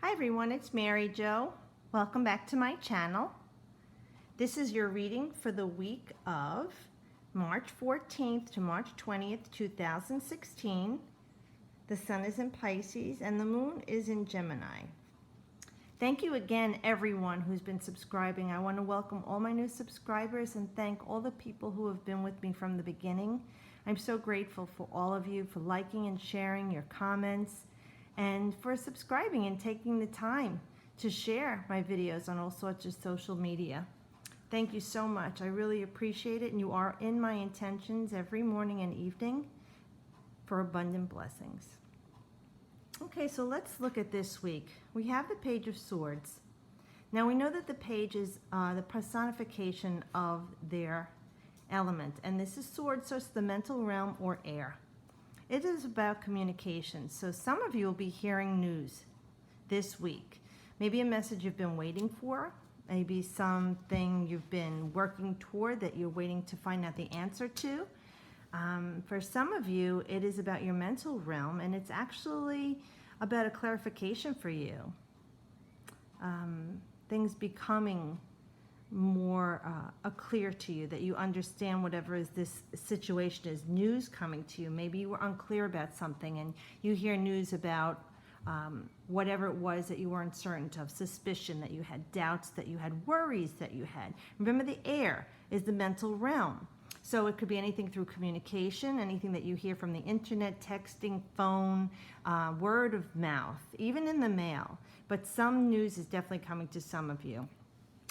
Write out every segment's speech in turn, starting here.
Hi everyone, it's Mary Jo. Welcome back to my channel. This is your reading for the week of March 14th to March 20th, 2016. The sun is in Pisces and the moon is in Gemini. Thank you again everyone who's been subscribing. I want to welcome all my new subscribers and thank all the people who have been with me from the beginning. I'm so grateful for all of you for liking and sharing your comments, and for subscribing and taking the time to share my videos on all sorts of social media. Thank you so much. I really appreciate it, and you are in my intentions every morning and evening for abundant blessings. Okay, so let's look at this week. We have the Page of Swords. Now we know that the page is the personification of their element, and this is swords, so it's the mental realm or air. It is about communication. So some of you will be hearing news this week. Maybe a message you've been waiting for. Maybe something you've been working toward that you're waiting to find out the answer to. For some of you, it is about your mental realm, and it's actually about a clarification for you. Things becoming more clear to you, that you understand whatever is this situation is. News coming to you. Maybe you were unclear about something and you hear news about whatever it was that you were uncertain of, suspicion that you had, doubts that you had, worries that you had. Remember, the air is the mental realm. So it could be anything through communication, anything that you hear from the internet, texting, phone, word of mouth, even in the mail. But some news is definitely coming to some of you.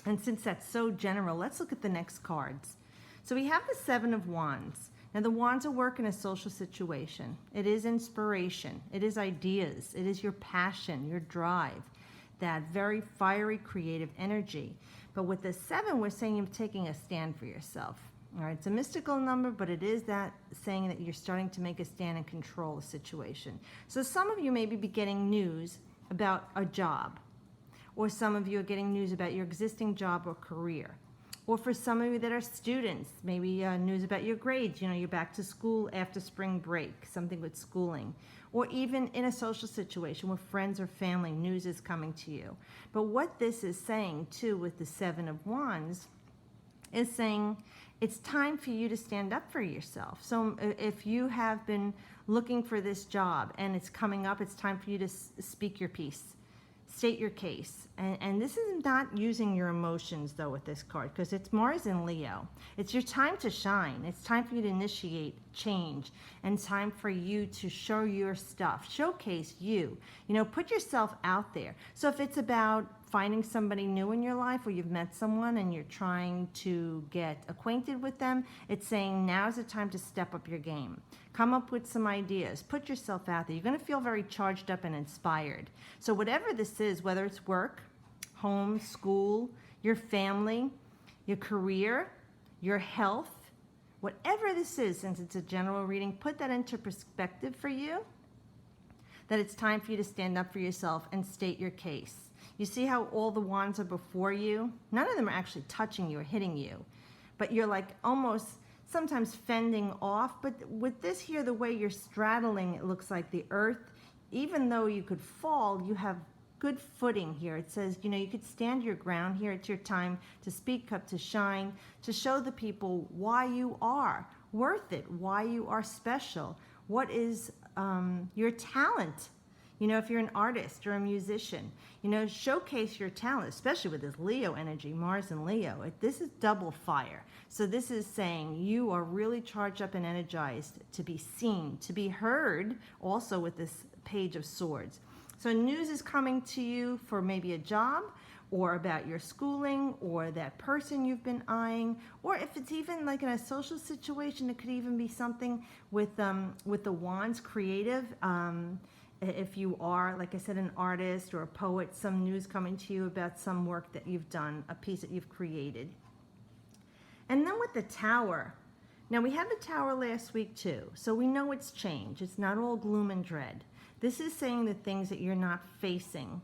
And since that's so general, let's look at the next cards. So we have the Seven of Wands. Now the wands are work in a social situation. It is inspiration. It is ideas. It is your passion, your drive, that very fiery, creative energy. But with the seven, we're saying you're taking a stand for yourself. All right, it's a mystical number, but it is that saying that you're starting to make a stand and control a situation. So some of you may be getting news about a job. Or some of you are getting news about your existing job or career. Or for some of you that are students, maybe news about your grades. You know, you're back to school after spring break, something with schooling. Or even in a social situation with friends or family, news is coming to you. But what this is saying too with the Seven of Wands is saying it's time for you to stand up for yourself. So if you have been looking for this job and it's coming up, it's time for you to speak your piece. State your case. And this is not using your emotions though with this card, because it's Mars in Leo. It's your time to shine. It's time for you to initiate change, and time for you to show your stuff, showcase you, put yourself out there. So if it's about finding somebody new in your life, or you've met someone and you're trying to get acquainted with them, it's saying now's the time to step up your game. Come up with some ideas. Put yourself out there. You're going to feel very charged up and inspired. So whatever this is, whether it's work, home, school, your family, your career, your health, whatever this is, since it's a general reading, put that into perspective for you, that it's time for you to stand up for yourself and state your case. You see how all the wands are before you? None of them are actually touching you or hitting you, but you're like almost sometimes fending off. But with this here, the way you're straddling, it looks like the earth, even though you could fall, you have good footing here. It says, you could stand your ground here. It's your time to speak up, to shine, to show the people why you are worth it, why you are special, what is your talent. If you're an artist or a musician, showcase your talent, especially with this Leo energy, Mars and Leo. This is double fire. So this is saying you are really charged up and energized to be seen, to be heard, also with this Page of Swords. So news is coming to you for maybe a job, or about your schooling, or that person you've been eyeing, or if it's even like in a social situation, it could even be something with the wands, creative. If you are, like I said, an artist or a poet, some news coming to you about some work that you've done, a piece that you've created. And then with the Tower, now we had the Tower last week too, so we know it's change. It's not all gloom and dread. This is saying the things that you're not facing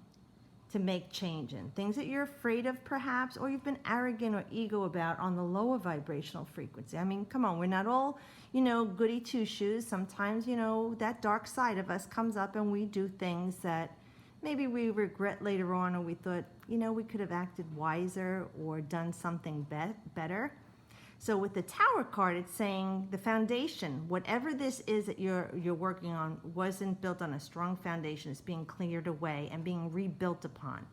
to make change in, things that you're afraid of perhaps, or you've been arrogant or ego about on the lower vibrational frequency. I mean, come on, we're not all, goody two-shoes. Sometimes, that dark side of us comes up and we do things that maybe we regret later on, or we thought, you know, we could have acted wiser or done something better. So with the Tower card, it's saying the foundation, whatever this is that you're working on, wasn't built on a strong foundation. It's being cleared away and being rebuilt upon.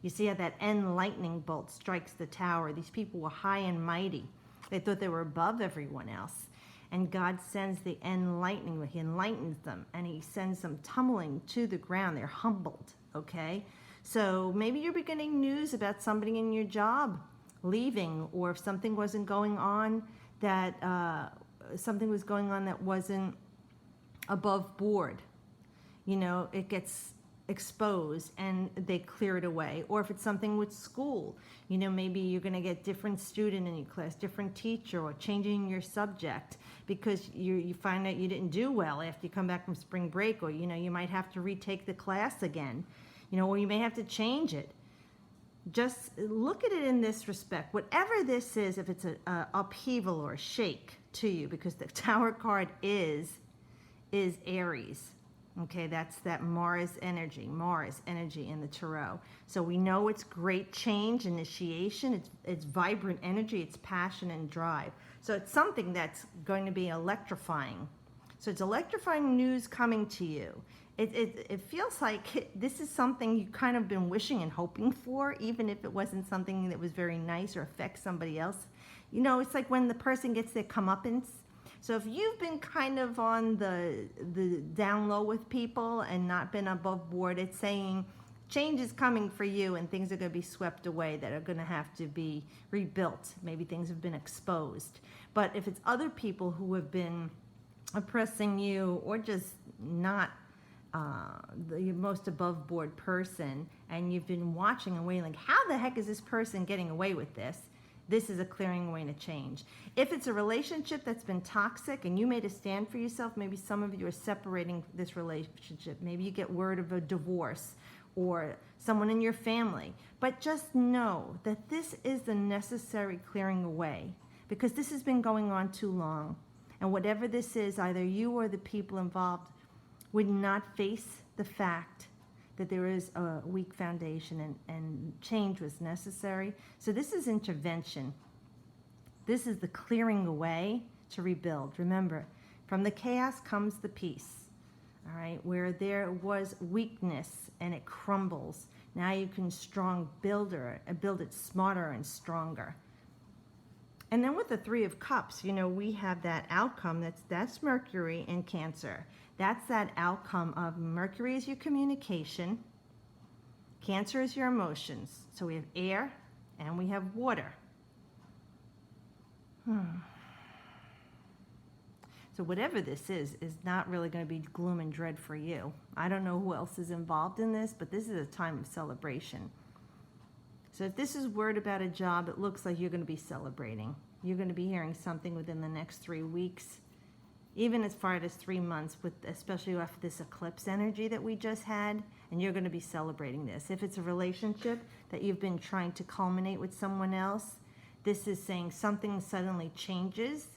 You see how that end lightning bolt strikes the tower. These people were high and mighty. They thought they were above everyone else. And God sends the end lightning. He enlightens them, and he sends them tumbling to the ground. They're humbled, okay? So maybe you're beginning news about somebody in your job leaving, or if something wasn't going on that something was going on that wasn't above board, you know, it gets exposed and they clear it away. Or if it's something with school, you know, maybe you're going to get different student in your class, different teacher, or changing your subject because you find out you didn't do well after you come back from spring break, or you know, you might have to retake the class again, you know, or you may have to change it. Just look at it in this respect. Whatever this is, if it's a upheaval or a shake to you, because the Tower card is Aries. Okay, that's that Mars energy in the Tarot. So we know it's great change, initiation, it's vibrant energy, it's passion and drive. So it's something that's going to be electrifying. So it's electrifying news coming to you. It feels like this is something you kind of been wishing and hoping for, even if it wasn't something that was very nice or affects somebody else. You know, it's like when the person gets their comeuppance. So if you've been kind of on the down low with people and not been above board, it's saying change is coming for you, and things are going to be swept away that are going to have to be rebuilt. Maybe things have been exposed. But if it's other people who have been oppressing you, or just not the most above board person, and you've been watching and waiting like, how the heck is this person getting away with this? This is a clearing away to change. If it's a relationship that's been toxic and you made a stand for yourself, maybe some of you are separating this relationship. Maybe you get word of a divorce or someone in your family. But just know that this is the necessary clearing away, because this has been going on too long. And whatever this is, either you or the people involved would not face the fact that there is a weak foundation, and change was necessary. So this is intervention. This is the clearing away to rebuild. Remember, from the chaos comes the peace. All right, where there was weakness and it crumbles, now you can build it smarter and stronger. And then with the Three of Cups, you know, we have that outcome. That's Mercury in Cancer. That's that outcome of Mercury is your communication. Cancer is your emotions. So we have air and we have water. So whatever this is not really going to be gloom and dread for you. I don't know who else is involved in this, but this is a time of celebration. So if this is word about a job, it looks like you're going to be celebrating. You're going to be hearing something within the next 3 weeks, even as far as 3 months, especially after this eclipse energy that we just had, and you're going to be celebrating this. If it's a relationship that you've been trying to culminate with someone else, this is saying something suddenly changes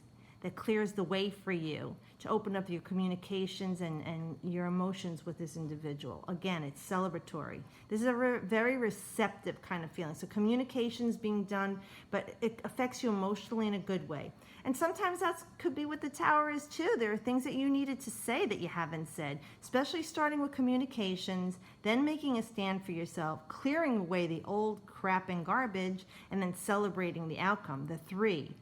that clears the way for you to open up your communications and your emotions with this individual. Again, it's celebratory. This is a very receptive kind of feeling. So communication's being done, but it affects you emotionally in a good way. And sometimes that could be what the Tower is too. There are things that you needed to say that you haven't said, especially starting with communications, then making a stand for yourself, clearing away the old crap and garbage, and then celebrating the outcome, the 3.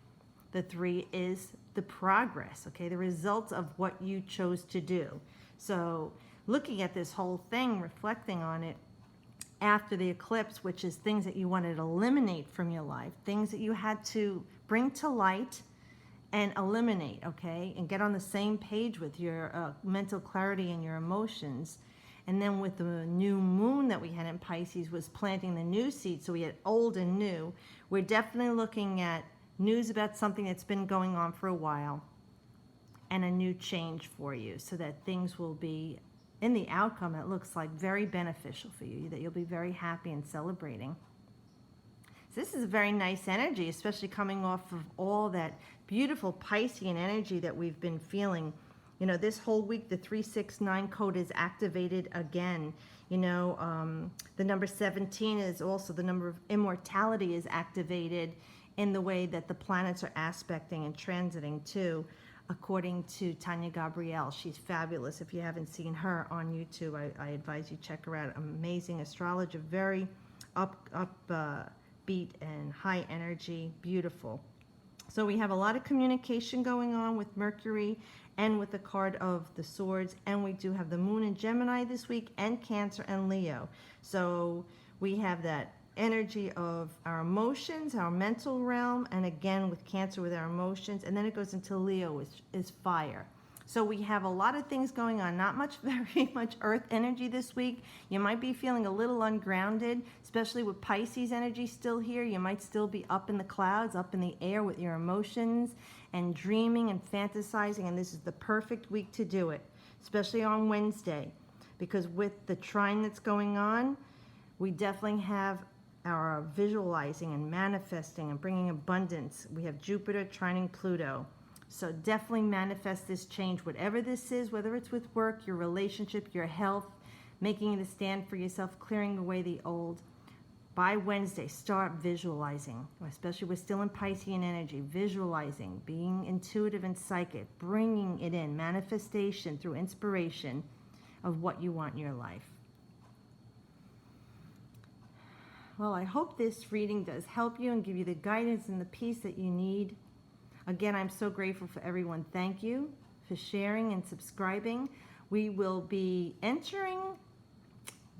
The 3 is the progress, okay, the results of what you chose to do. So looking at this whole thing, reflecting on it after the eclipse, which is things that you wanted to eliminate from your life, things that you had to bring to light and eliminate, okay, and get on the same page with your mental clarity and your emotions. And then with the new moon that we had in Pisces was planting the new seed, so we had old and new. We're definitely looking at news about something that's been going on for a while and a new change for you, so that things will be in the outcome, it looks like very beneficial for you, that you'll be very happy and celebrating. So this is a very nice energy, especially coming off of all that beautiful Piscean energy that we've been feeling. You know, this whole week, the 369 code is activated again. The number 17 is also the number of immortality is activated in the way that the planets are aspecting and transiting too, according to Tanya Gabrielle. She's fabulous. If you haven't seen her on YouTube, I advise you check her out. Amazing astrologer, very upbeat and high energy, beautiful. So we have a lot of communication going on with Mercury and with the card of the swords, and we do have the moon in Gemini this week and Cancer and Leo. So we have that energy of our emotions, our mental realm, and again with Cancer with our emotions, and then it goes into Leo, which is fire. So we have a lot of things going on, not much, very much earth energy this week. You might be feeling a little ungrounded, especially with Pisces energy still here. You might still be up in the clouds, up in the air with your emotions and dreaming and fantasizing, and this is the perfect week to do it, especially on Wednesday, because with the trine that's going on, we definitely have our visualizing and manifesting and bringing abundance. We have Jupiter trining Pluto. So definitely manifest this change, whatever this is, whether it's with work, your relationship, your health, making a stand for yourself, clearing away the old. By Wednesday, start visualizing, especially we're still in Piscean energy, visualizing, being intuitive and psychic, bringing it in, manifestation through inspiration of what you want in your life. Well, I hope this reading does help you and give you the guidance and the peace that you need. Again, I'm so grateful for everyone. Thank you for sharing and subscribing. We will be entering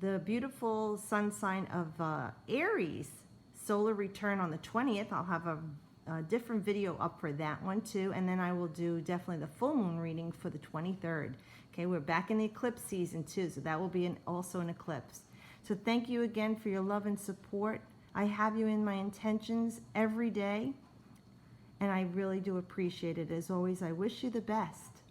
the beautiful sun sign of Aries solar return on the 20th. I'll have a different video up for that one too, and then I will do definitely the full moon reading for the 23rd. Okay, we're back in the eclipse season too, so that will be also an eclipse. So thank you again for your love and support. I have you in my intentions every day, and I really do appreciate it. As always, I wish you the best.